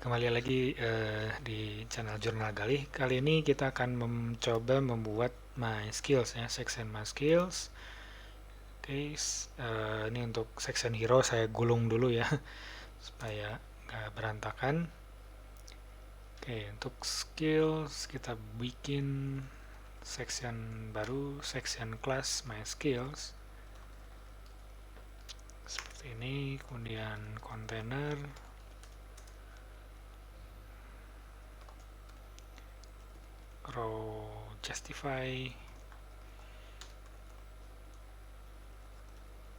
kembali lagi di channel Jurnal Galih. Kali ini kita akan mencoba membuat my skills ya, section my skills. Oke, ini untuk section hero saya gulung dulu ya, supaya nggak berantakan. Oke, untuk skills kita bikin section baru, section class my skills. Seperti ini, kemudian container. Row justify,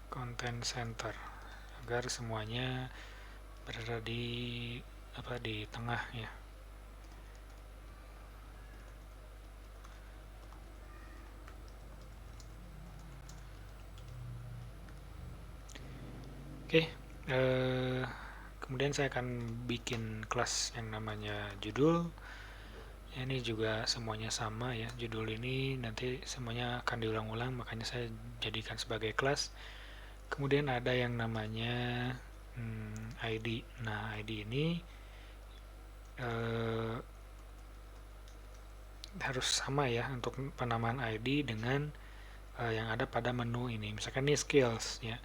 content center, agar semuanya berada di tengah ya. Oke, kemudian saya akan bikin kelas yang namanya judul. Ini juga semuanya sama ya, judul ini nanti semuanya akan diulang-ulang, makanya saya jadikan sebagai kelas. Kemudian ada yang namanya ID. Nah, ID ini harus sama ya untuk penamaan ID dengan yang ada pada menu ini. Misalkan ini skills ya.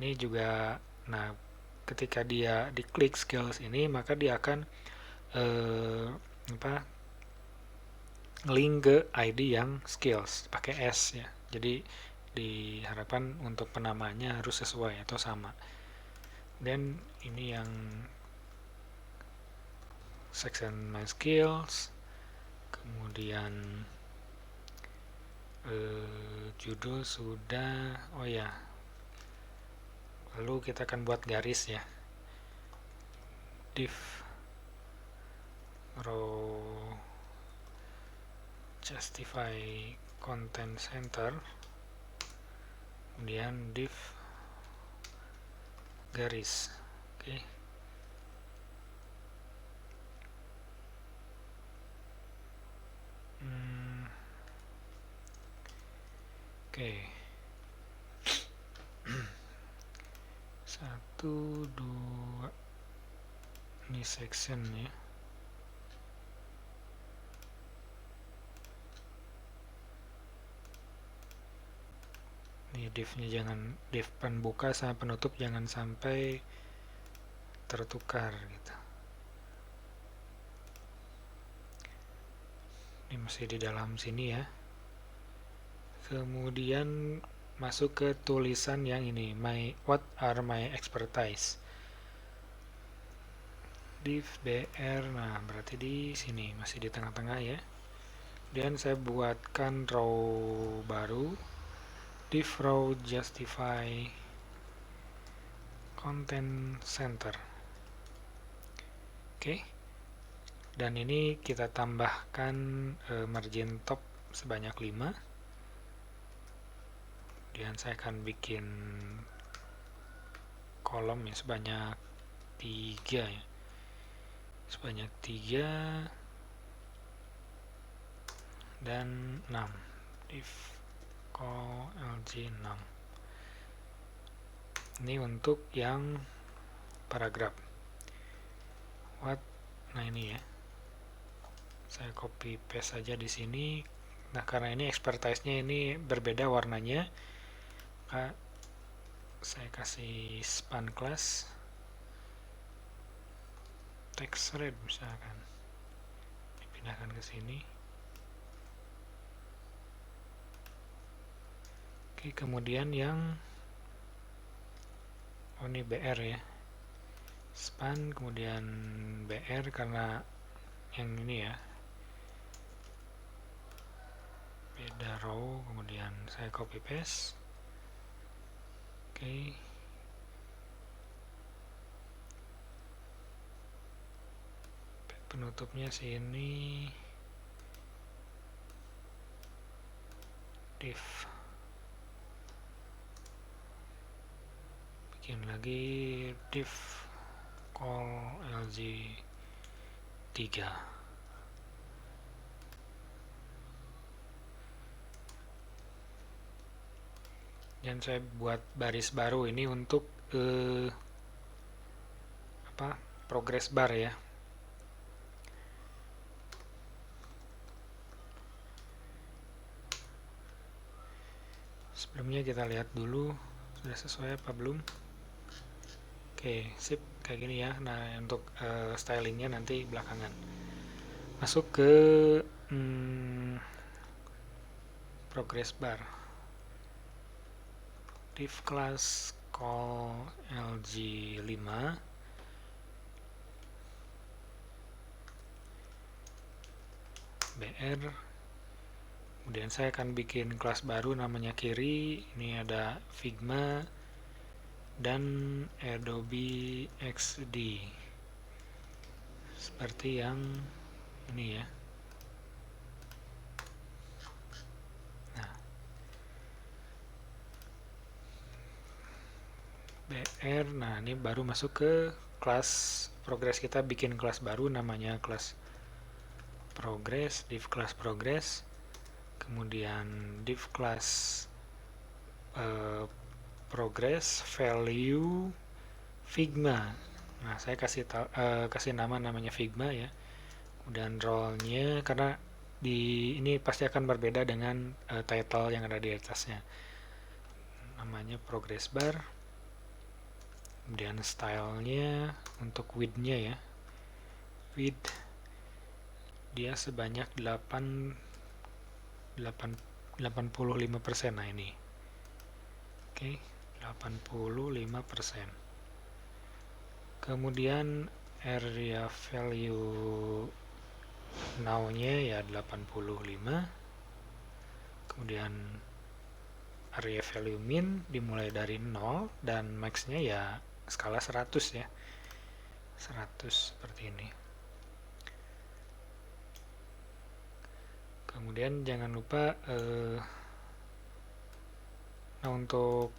Ini juga, nah ketika dia diklik skills ini, maka dia akan link ke ID yang skills pakai S ya. Jadi diharapkan untuk penamaannya harus sesuai atau sama. Dan ini yang section my skills, kemudian judul sudah, oh ya, lalu kita akan buat garis ya, div row justify content center, kemudian div garis. Oke. Oke. 1, 2, ini section ya. Ini divnya jangan, div pembuka sama penutup jangan sampai tertukar gitu. Ini masih di dalam sini ya. Kemudian masuk ke tulisan yang ini, what are my expertise. Div br, nah berarti di sini masih di tengah-tengah ya. Dan saya buatkan row baru, div row justify content center. Oke. Dan ini kita tambahkan margin top sebanyak 5. Kemudian saya akan bikin kolom ya sebanyak 3 ya. Sebanyak 3 dan 6. Div call lg 6. Ini untuk yang paragraf. Nah ini ya. Saya copy paste saja di sini. Nah, karena ini expertise-nya ini berbeda warnanya, maka saya kasih span class text red misalkan. Dipindahkan ke sini. Oke, kemudian yang ini BR ya. Span kemudian BR karena yang ini ya. Beda row, kemudian saya copy paste. Oke. Penutupnya sini. Div. Bikin lagi div call lg 3. Dan saya buat baris baru ini untuk progress bar ya. Sebelumnya kita lihat dulu sudah sesuai apa belum. Oke, sip, kayak gini ya. Nah, untuk stylingnya nanti belakangan. Masuk ke progress bar. Div class call LG5. BR. Kemudian saya akan bikin kelas baru namanya kiri. Ini ada Figma dan Adobe XD. Seperti yang ini ya. Nah, BR. Nah, ini baru masuk ke kelas progress. Kita bikin kelas baru namanya kelas progress, div class progress. Kemudian div class progress value Figma. Nah, saya kasih nama namanya Figma ya. Kemudian role-nya, karena ini pasti akan berbeda dengan title yang ada di atasnya. Namanya progress bar. Kemudian stylenya untuk width-nya ya. Width dia sebanyak 85%. Nah ini. Oke, 85%. Kemudian area value now-nya ya 85. Kemudian area value min dimulai dari 0 dan max-nya ya skala 100 ya. 100 seperti ini. Kemudian jangan lupa nah untuk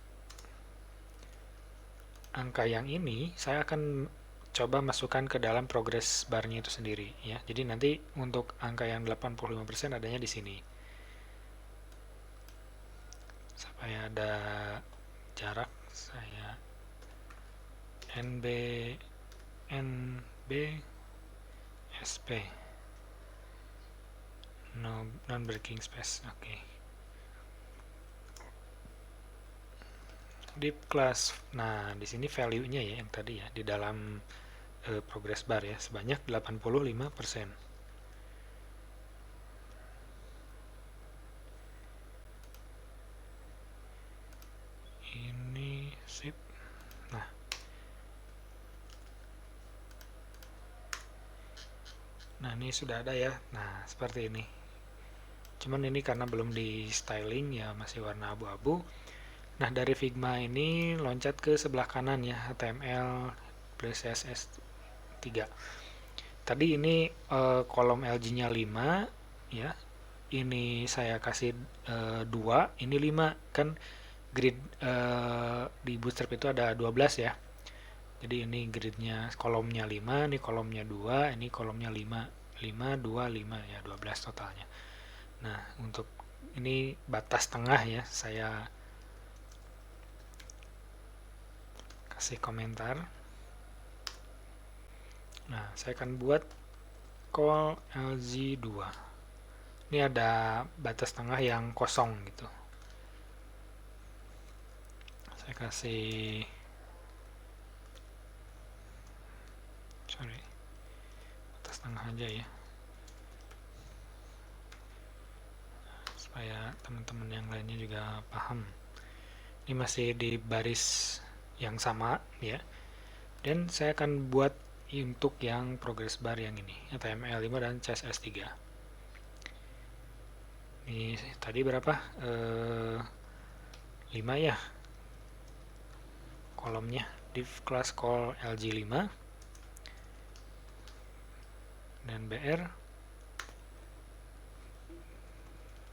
angka yang ini saya akan coba masukkan ke dalam progress bar-nya itu sendiri ya. Jadi nanti untuk angka yang 85% adanya di sini. Supaya ada jarak, saya NB SP non breaking space. Oke. Div class. Nah, di sini value-nya ya yang tadi ya di dalam progress bar ya sebanyak 85%. Ini sip. Nah, ini sudah ada ya. Nah, seperti ini. Cuman ini karena belum di styling ya masih warna abu-abu. Nah, dari Figma ini loncat ke sebelah kanan ya, HTML plus CSS 3. Tadi ini kolom LG-nya 5 ya. Ini saya kasih 2, ini 5 kan grid di Bootstrap itu ada 12 ya. Jadi ini gridnya kolomnya 5, ini kolomnya 2, ini kolomnya 5. 5, 2, 5 ya 12 totalnya. Nah, untuk ini batas tengah ya, saya kasih komentar. Nah, saya akan buat call LG2. Ini ada batas tengah yang kosong gitu. Saya kasih batas tengah aja ya. Supaya teman-teman yang lainnya juga paham. Ini masih di baris yang sama ya. Dan saya akan buat untuk yang progress bar yang ini, HTML5 dan CSS3. Ini tadi berapa? 5 ya. Kolomnya div class call LG5 dan BR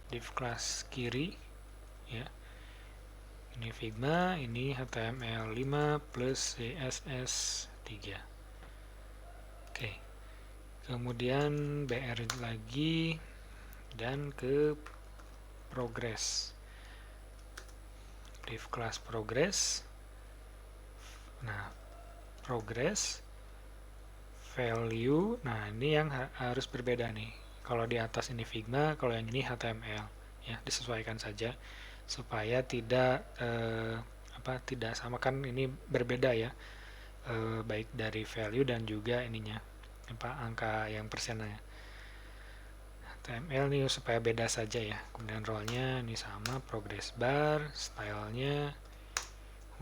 div class kiri ya. Ini Figma, ini HTML5 plus CSS3. Oke. Kemudian BR lagi dan ke progress. Div class progress. Nah, progress value. Nah, ini yang harus berbeda nih. Kalau di atas ini Figma, kalau yang ini HTML ya, disesuaikan saja. supaya tidak tidak sama, kan ini berbeda ya, baik dari value dan juga ininya angka yang persennya. HTML nih supaya beda saja ya. Kemudian role-nya ini sama, progress bar, stylenya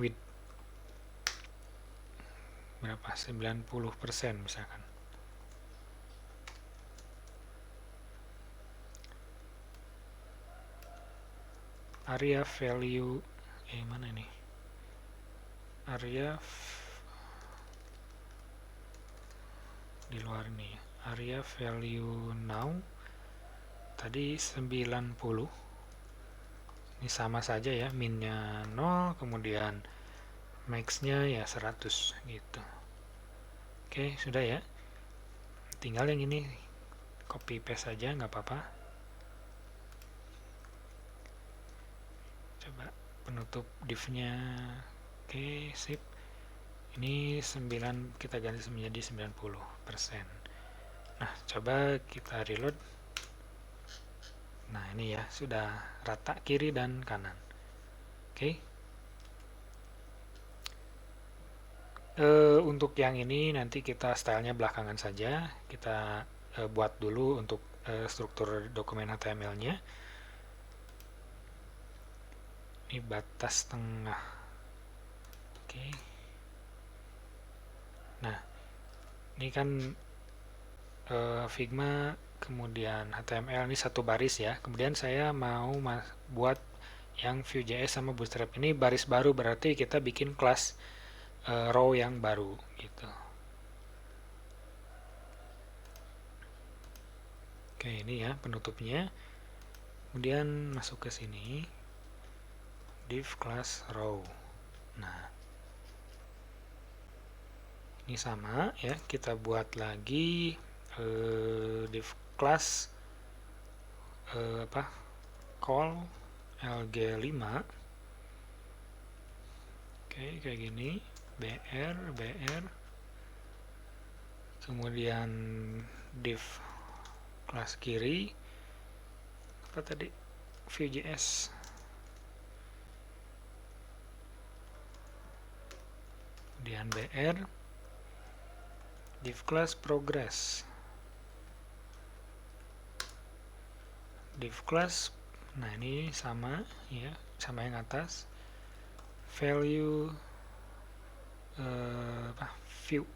width berapa, 90% misalkan. Area value mana ini, area di luar ini ya. Area value now tadi 90, ini sama saja ya, minnya 0, kemudian max-nya ya 100 gitu. Oke, sudah ya, tinggal yang ini copy paste saja, nggak apa-apa. Coba penutup div-nya. Oke, sip. Ini 9 kita ganti menjadi 90%. Nah, coba kita reload. Nah, ini ya, sudah rata kiri dan kanan. Oke. Untuk yang ini nanti kita stylenya belakangan saja. Kita buat dulu untuk struktur dokumen HTML-nya. Ini batas tengah. Oke. Nah, ini kan Figma, kemudian HTML ini satu baris ya. Kemudian saya mau buat yang Vue.js sama Bootstrap ini baris baru, berarti kita bikin kelas row yang baru gitu. Oke, ini ya penutupnya. Kemudian masuk ke sini, div class row. Nah, ini sama ya, kita buat lagi div class call lg5. Oke, kayak gini, br, kemudian div kelas kiri apa tadi, Vue.js, kemudian br, div class progress, div class, nah ini sama ya, sama yang atas, value view,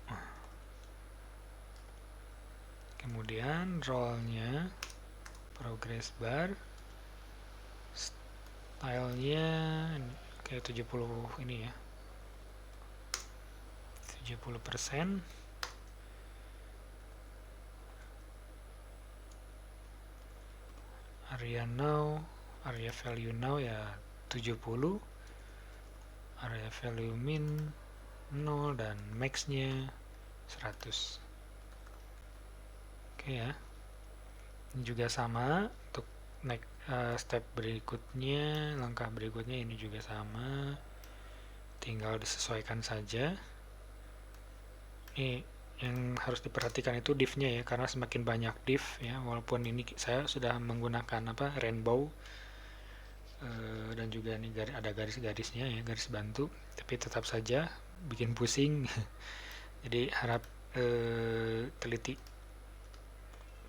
kemudian role-nya progress bar, stylenya kayak 70 ini ya, 70%. Area now, area value now ya 70, area value min 0, dan max-nya 100. Oke ya, ini juga sama untuk step berikutnya, langkah berikutnya ini juga sama, tinggal disesuaikan saja. Ini yang harus diperhatikan itu div-nya ya, karena semakin banyak div ya, walaupun ini saya sudah menggunakan rainbow dan juga ini ada garis-garisnya ya, garis bantu, tapi tetap saja bikin pusing. Jadi harap teliti.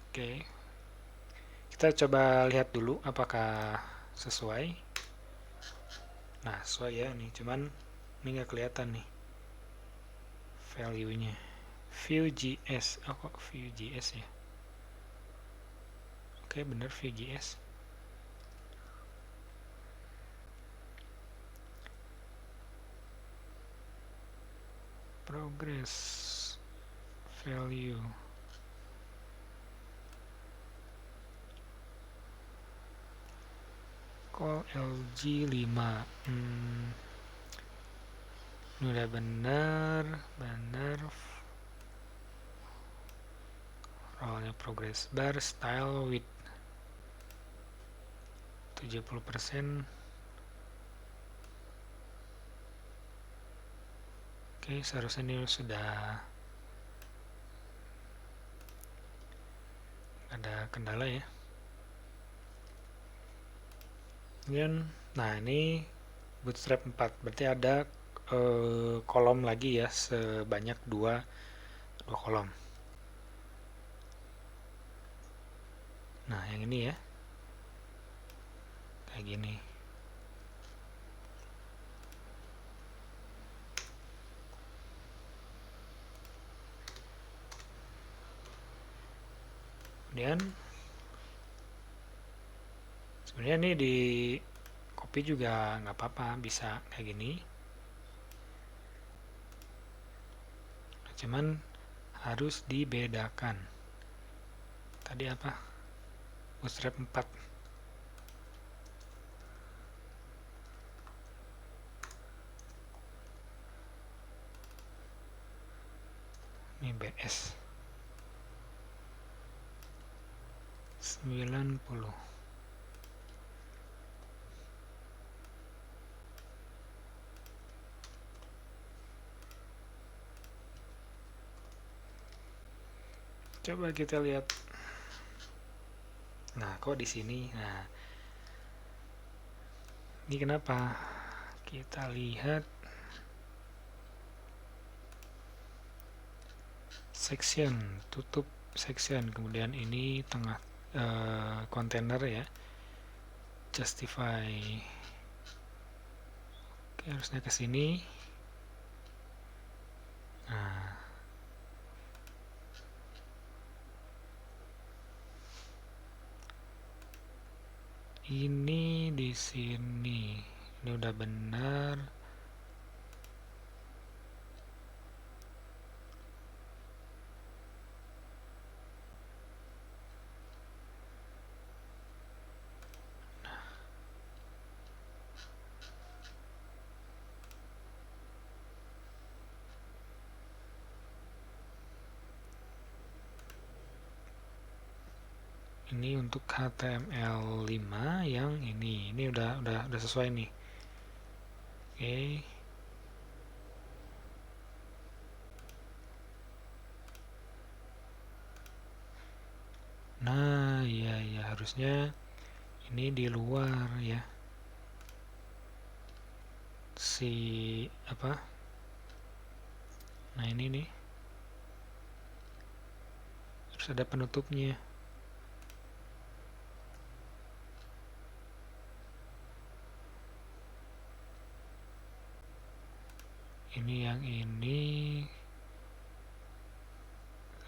Oke, kita coba lihat dulu apakah sesuai. Nah, sesuai ya, nih cuman ini nggak kelihatan nih value-nya. Vue.js, kok Vue.js ya? Oke, bener Vue.js. Progress value, call lg5. Ini udah bener. Role-nya progress bar, style width 70%. Oke, seharusnya ini sudah ada kendala ya. Kemudian, nah ini bootstrap 4, berarti ada kolom lagi ya, sebanyak dua kolom. Nah yang ini ya, kayak gini. Kemudian sebenarnya ini di copy juga nggak apa-apa, bisa kayak gini. Cuman harus dibedakan. Tadi apa? Bootstrap 4. Ini BS 90. Coba kita lihat. Nah, kok di sini? Nah, ini kenapa? Kita lihat section, tutup section, kemudian ini tengah container ya, justify. Oke, harusnya ke sini. Nah, ini di sini, ini udah benar. Ini untuk HTML5 yang ini udah sesuai nih. Oke. Nah, ya harusnya ini di luar ya. Si apa? Nah, ini nih. Harus ada penutupnya. Ini yang ini.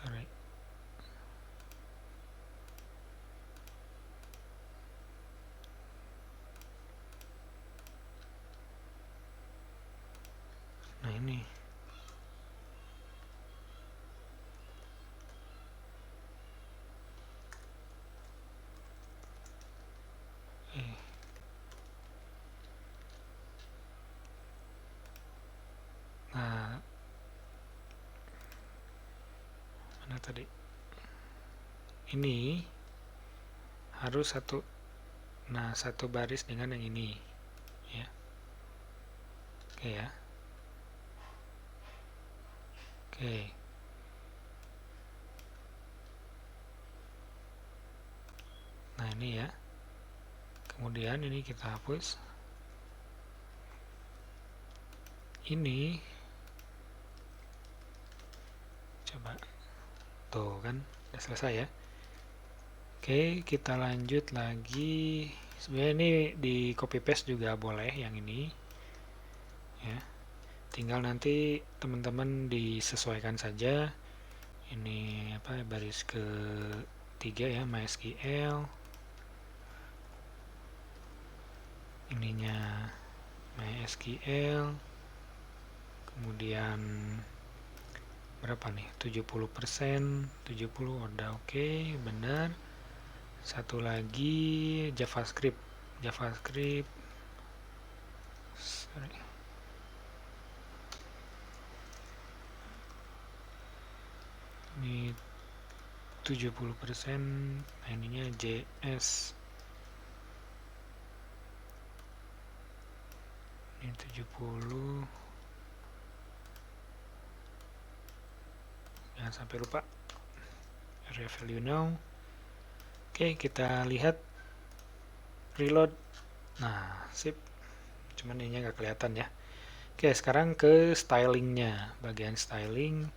Sorry. Nah, ini. Nah, mana tadi? Ini harus satu. Nah, satu baris dengan yang ini ya. Oke ya. Oke. Nah, ini ya. Kemudian ini kita hapus. Ini coba. Tuh kan, udah selesai ya. Oke, kita lanjut lagi. Sebenarnya ini di copy paste juga boleh yang ini. Ya. Tinggal nanti teman-teman disesuaikan saja. Ini apa, baris ke-3 ya, MySQL. Ininya MySQL. Kemudian berapa nih? 70%, 70 udah oke, benar. Satu lagi JavaScript. Sorry. Ini 70%, nah ininya JS. Ini 70. Jangan sampai lupa. Area value now. Oke, kita lihat reload. Nah, sip. Cuman ini nggak kelihatan ya. Oke, sekarang ke stylingnya. Bagian styling.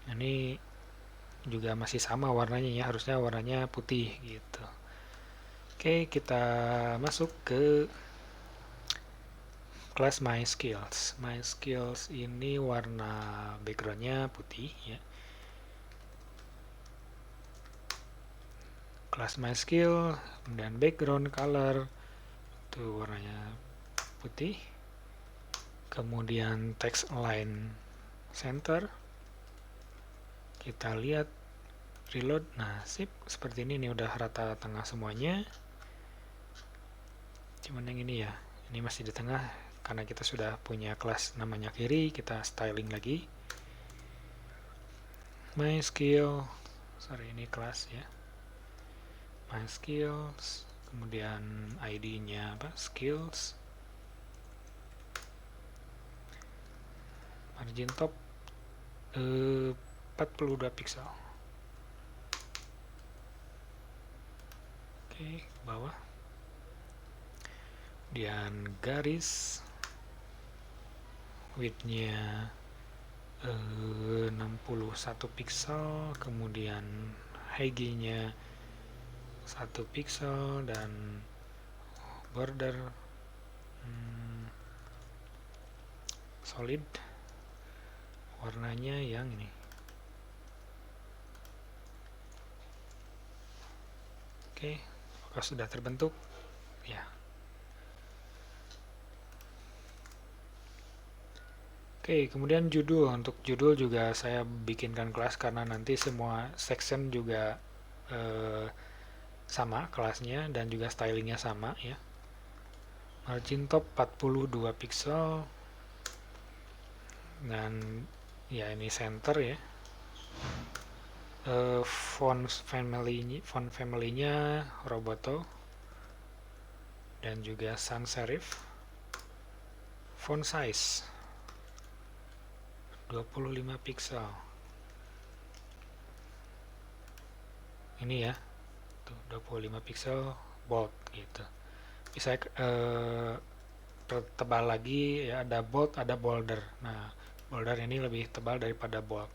Ini juga masih sama warnanya ya. Harusnya warnanya putih gitu. Oke, kita masuk ke kelas My Skills. My Skills ini warna backgroundnya putih ya. Kelas My Skill dan background color itu warnanya putih. Kemudian text align center. Kita lihat reload. Nah, sip, seperti ini udah rata tengah semuanya. Cuman yang ini ya, ini masih di tengah karena kita sudah punya kelas namanya kiri. Kita styling lagi. My skill, sorry ini kelas ya. My skills, kemudian ID-nya apa? Skills. Margin top 42 pixel. Oke, bawah. Dan garis width-nya 61 pixel, kemudian height-nya 1 pixel, dan border solid, warnanya yang ini. Oke, apakah sudah terbentuk? Ya. Oke, kemudian judul. Untuk judul juga saya bikinkan kelas karena nanti semua section juga sama kelasnya dan juga stylingnya sama ya. Margin top 42 pixel dan ya ini center ya. Font family-nya Roboto dan juga sans serif. Font size 25 pixel. Ini ya. Tuh 25 pixel bold gitu. Bisa tebal lagi ya, ada bold, ada bolder. Nah, bolder ini lebih tebal daripada bold.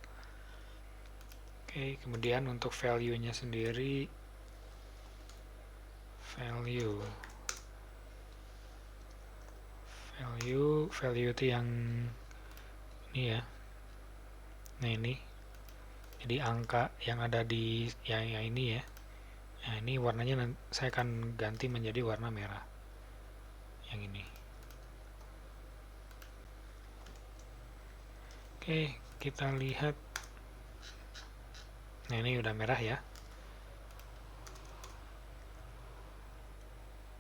Oke, kemudian untuk value-nya sendiri, value itu yang ini ya. Nah, ini jadi angka yang ada di yang ini ya. Nah, ini warnanya saya akan ganti menjadi warna merah. Yang ini. Oke, kita lihat. Nah, ini udah merah ya.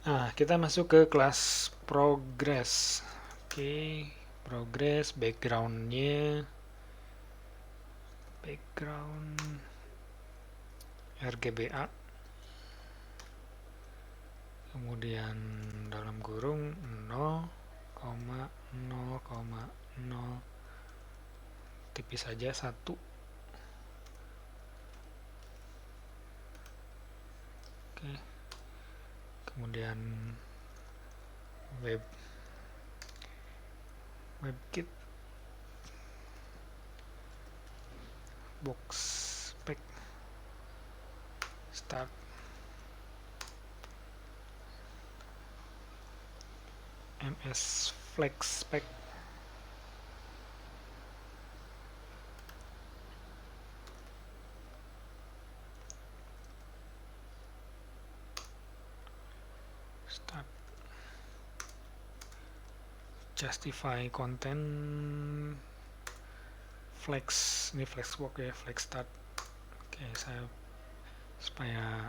Nah, kita masuk ke kelas progress. Oke, progress, background RGBA. Kemudian dalam kurung 0,0,0 tipis saja 1. Oke. Kemudian WebKit box spec start MS Flex spec start justify content flex, ini flexbox ya, flex start. Oke, saya supaya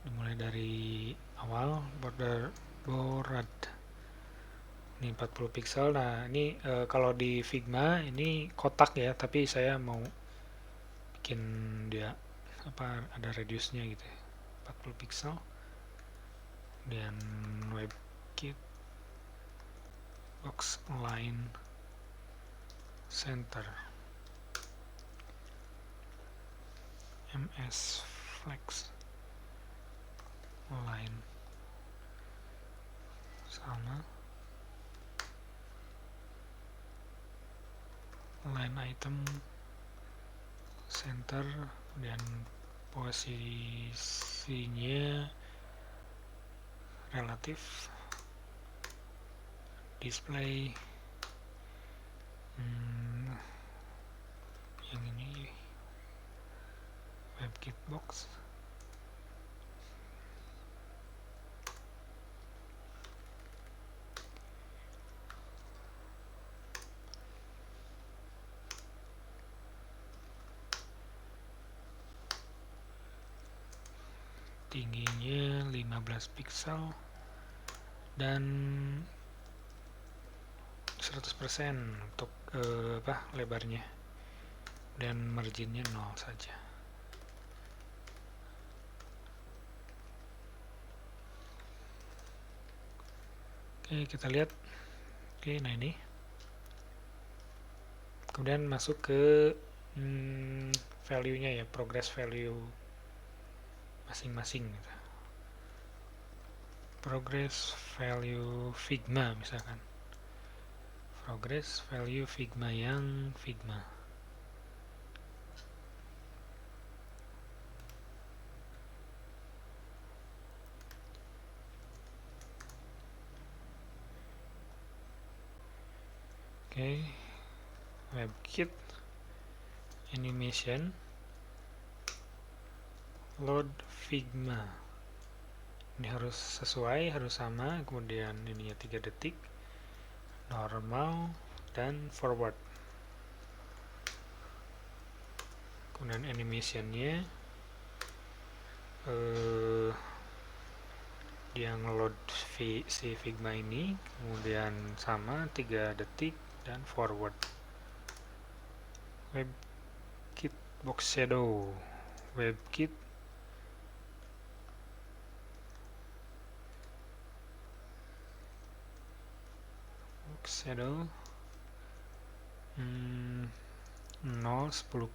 dimulai dari awal. Border board ini 40 pixel. Nah, ini kalau di Figma ini kotak ya, tapi saya mau bikin dia apa, ada radiusnya gitu ya, 40 pixel. Dan WebKit box line center MS Flex. line sama, line item center, dan posisinya relatif, display yang ini WebKit box, tingginya 15 pixel dan 100% untuk lebarnya, dan marginnya 0 saja. Oke, kita lihat. Oke, nah ini kemudian masuk ke value-nya ya, progress value masing-masing gitu. Progress value Figma misalkan, progress value Figma yang Figma. Oke, WebKit animation load Figma, ini harus sesuai, harus sama, kemudian ininya 3 detik, normal dan forward. Kemudian animationnya dia ngeload si Figma ini, kemudian sama 3 detik dan forward. WebKit box shadow, WebKit shadow 0, 10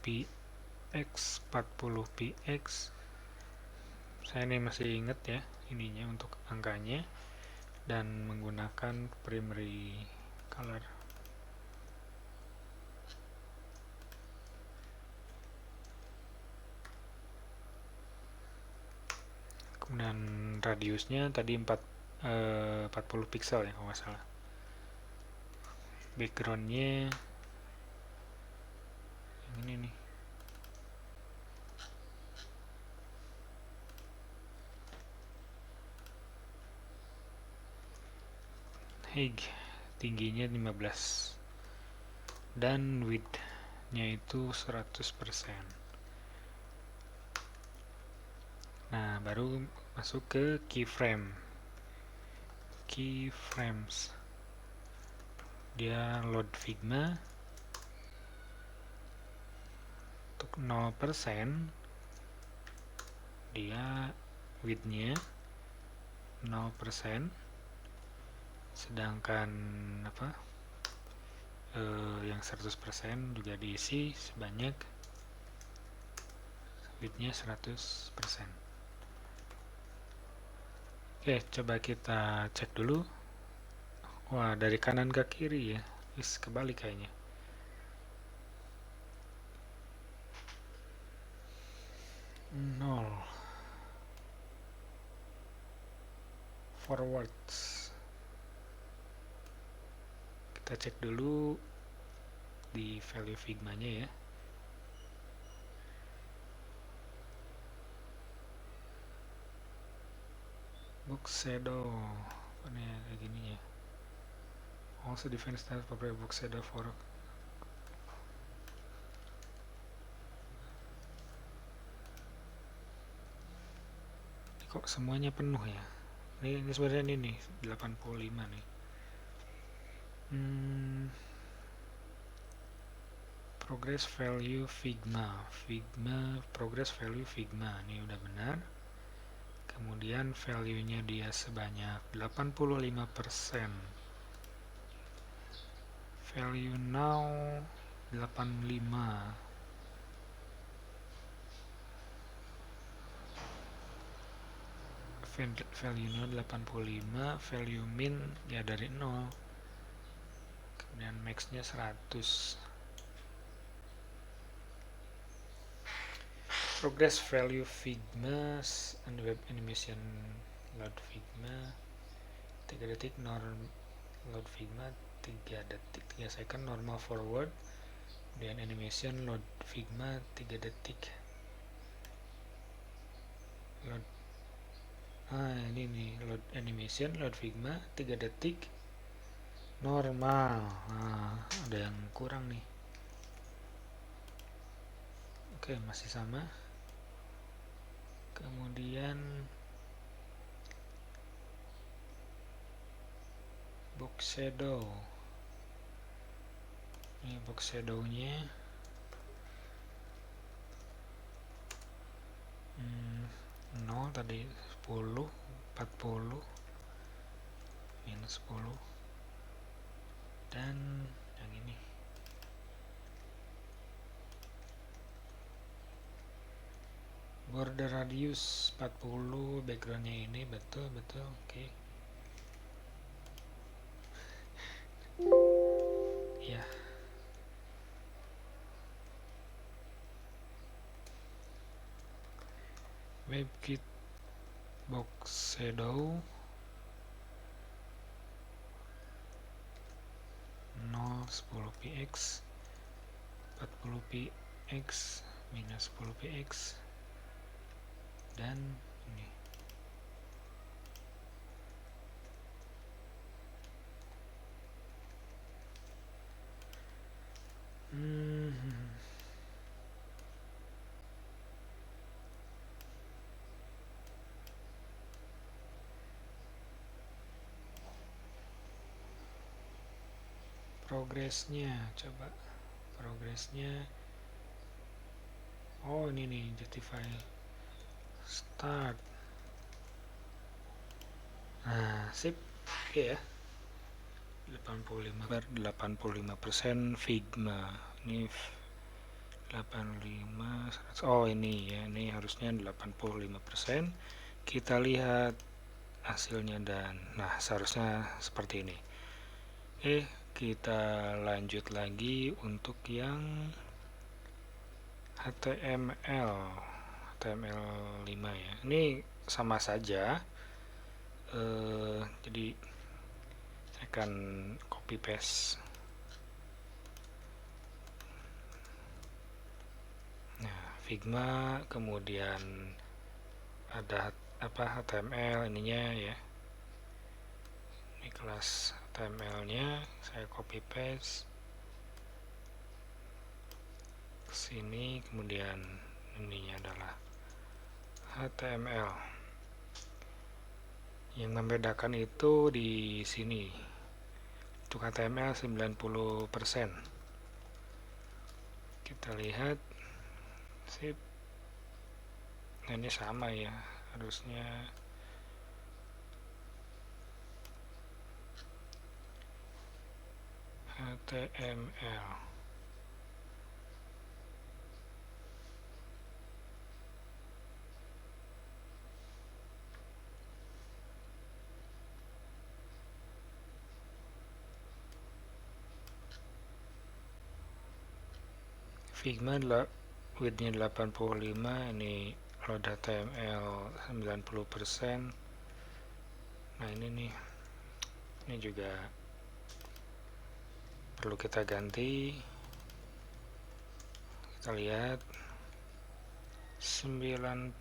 px, 40 px. Saya ini masih ingat ya ininya untuk angkanya, dan menggunakan primary color. Kemudian radiusnya tadi 40 pixel ya kalau nggak salah. Backgroundnya yang ini nih, height tingginya 15 dan width-nya itu 100%. Nah, baru masuk ke keyframes. Dia load Figma untuk 0%, dia width-nya 0%, sedangkan yang 100% juga diisi sebanyak width-nya 100%. Oke, coba kita cek dulu. Wah, dari kanan ke kiri ya, kebalik kayaknya. Forwards. Kita cek dulu di value Figma-nya ya. Box shadow, ini kayak gini ya. Also define style for box shadow for kok semuanya penuh ya. Ini sebenarnya ini 85 nih. Progress value Figma, progress value Figma, ini udah benar. Kemudian value-nya dia sebanyak 85%. Value now 85. value-nya 85, value min ya dari 0, kemudian max-nya 100. Progress value Figma and web animation load Figma 3 detik, load Figma 3 detik 3 second, normal forward, kemudian animation load Figma 3 detik, load ini nih, load animation load Figma 3 detik, normal. Ada yang kurang nih. Oke, masih sama. Kemudian box shadow, ini box shadownya 0 tadi, 10, 40, minus 10, dan yang ini border radius 40, backgroundnya ini betul, oke. Ya, WebKit box shadow 0, 10 px, 40 px, minus 10 px, dan ini progresnya, coba progresnya. Oh, ini nih, justify start. Nah, sip. Oke ya. 85% Figma. Ini 85, 100. Oh, ini ya, ini harusnya 85%. Kita lihat hasilnya, dan nah seharusnya seperti ini. Kita lanjut lagi untuk yang HTML5 ya. Ini sama saja. Jadi saya akan copy paste. Nah, Figma, kemudian ada HTML ininya ya. Ini kelas HTML-nya saya copy paste ke sini, kemudian ininya adalah HTML. Yang membedakan itu di sini. Untuk HTML 90%. Kita lihat, sip. Nah, ini sama ya, harusnya HTML. Figma widthnya 85, ini load HTML 90%. Nah, ini juga perlu kita ganti. Kita lihat 90.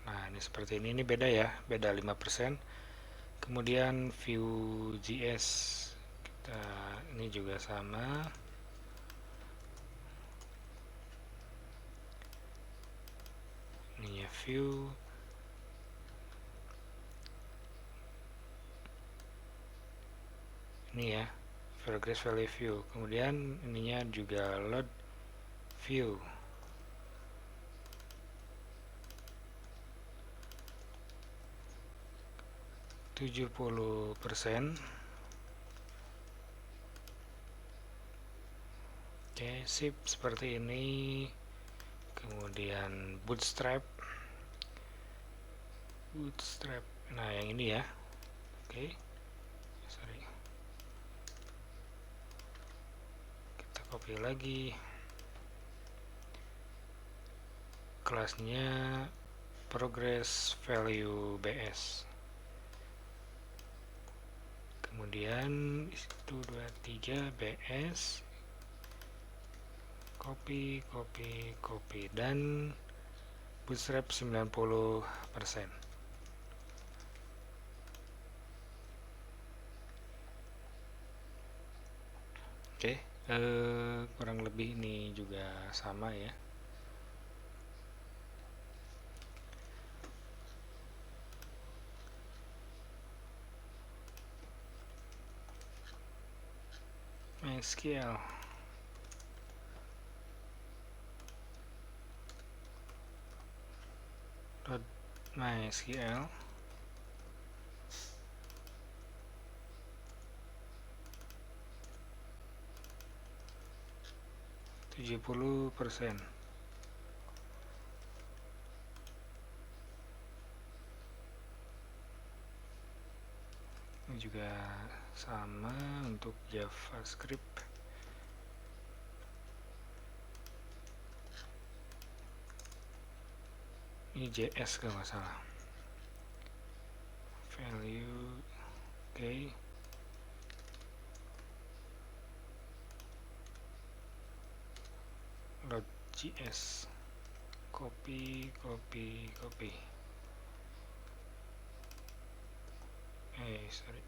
Nah, ini seperti ini beda ya, beda 5%. Kemudian Vue.js ini juga sama. Ininya Vue. Ini ya, progress value Vue. Kemudian ininya juga load Vue. %. Oke, sip, seperti ini. Kemudian bootstrap Bootstrap. Nah, yang ini ya. Oke. Sorry. Kita copy lagi. Kelasnya progress value bs. Kemudian 123 bs. Copy dan bootstrap 90%. Oke, kurang lebih ini juga sama ya. MySQL. MySQL. Ini juga sama untuk JavaScript. Ini JS kalau nggak salah. Value, oke. Load.js. Copy. Sorry.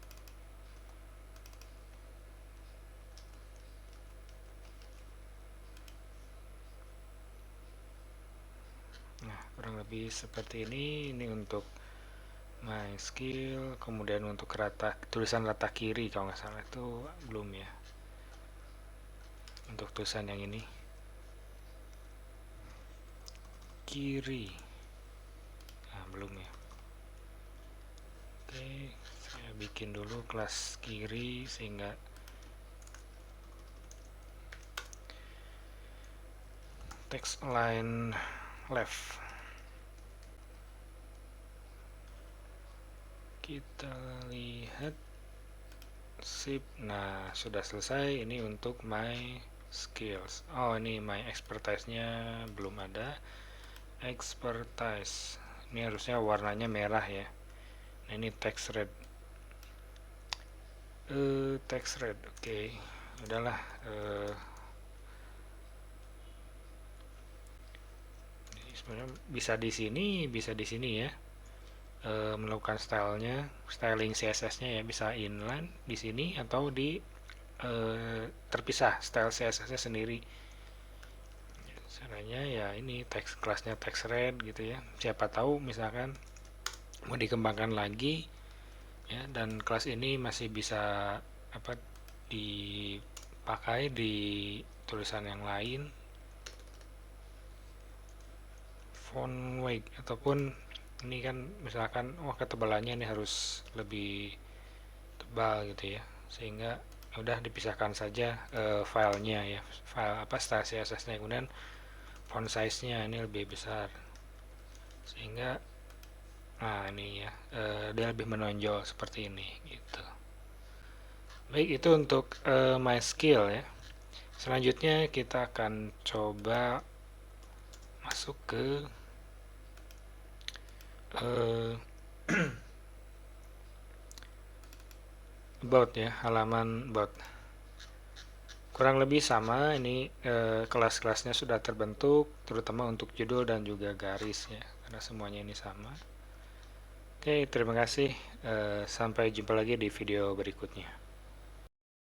Nah, kurang lebih seperti ini. Ini untuk MySQL, kemudian untuk tulisan rata kiri kalau nggak salah itu belum ya. Untuk tulisan yang ini kiri, nah belum ya. Oke, saya bikin dulu kelas kiri sehingga text align left. Kita lihat sip. Nah, sudah selesai. Ini untuk my skills. Oh, ini my expertise-nya belum ada. Expertise. Ini harusnya warnanya merah ya. Nah, ini text red. Text red. Oke. Udahlah. Sebenarnya bisa di sini ya. Melakukan styling CSS-nya ya, bisa inline di sini atau di terpisah style CSS-nya sendiri. Caranya ya ini kelasnya text red gitu ya. Siapa tahu misalkan mau dikembangkan lagi ya, dan kelas ini masih bisa dipakai di tulisan yang lain, font weight ataupun ini kan misalkan ketebalannya ini harus lebih tebal gitu ya, sehingga udah dipisahkan saja filenya ya, file style CSS-nya, kemudian font size-nya ini lebih besar sehingga ini ya dia lebih menonjol seperti ini gitu. Baik, itu untuk MySQL ya. Selanjutnya kita akan coba masuk ke about ya, halaman about. Kurang lebih sama, ini kelas-kelasnya sudah terbentuk, terutama untuk judul dan juga garis ya, karena semuanya ini sama. Oke, terima kasih. Sampai jumpa lagi di video berikutnya.